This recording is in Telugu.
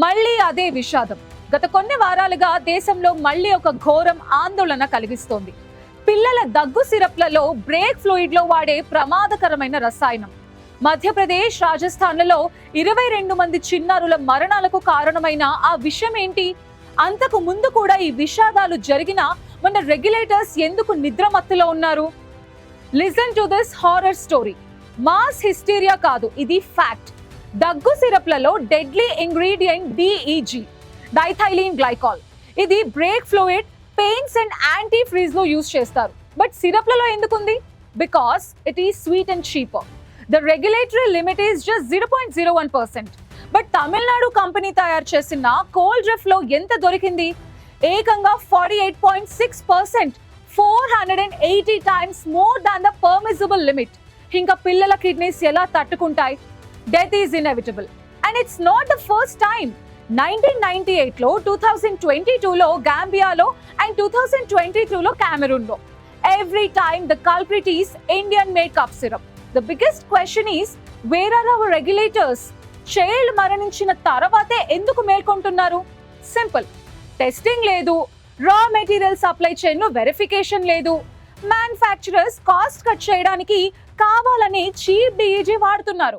మళ్ళీ అదే విషాదం. గత కొన్ని వారాలుగా దేశంలో మళ్ళీ ఒక ఘోరం ఆందోళన కలిగిస్తోంది. పిల్లల దగ్గు సిరప్లలో బ్రేక్ ఫ్లూయిడ్ లో వాడే ప్రమాదకరమైన రసాయనం. మధ్యప్రదేశ్, రాజస్థాన్లలో 22 మంది చిన్నారుల మరణాలకు కారణమైన ఆ విషయం ఏంటి? అంతకు ముందు కూడా ఈ విషాదాలు జరిగినా మన రెగ్యులేటర్స్ ఎందుకు నిద్రమత్తులో ఉన్నారు? Listen to this horror story. Mass hysteria కాదు, ఇది ఫ్యాక్ట్. దగ్గు సిరప్లలో deadly ingredient DEG, diethylene glycol. ఇది brake fluid, pains and anti freeze లో యూజ్ చేస్తారు. బట్ సిరప్లలో ఎందుకుంది? Because it is sweet and cheaper. The regulatory limit is just 0.01%. But Tamil Nadu company తయారు చేసిన కోల్డ్ డ్రిఫ్ లో ఎంత దొరికింది? ఏకంగా 48.6%, 480 times more than the permissible limit. ఇంకా పిల్లల కిడ్నీస్ ఎలా తట్టుకుంటాయి? Death is inevitable. And it's not the first time. 1998 లో, 2022 లో గాంబియాలో అండ్ 2022 లో కామెరూన్లో. Every time the culprit is Indian made cough syrup. The biggest question is, where are our regulators? Child మరణించిన తర్వాతే ఎందుకు మేల్కొంటున్నారు? సింపుల్. టెస్టింగ్ లేదు, రా మెటీరియల్ సప్లై చైన్ లో వెరిఫికేషన్ లేదు, మ్యానుఫ్యాక్చరర్స్ కాస్ట్ కట్ చేయడానికి కావాలని చీప్ DEG వాడుతున్నారు.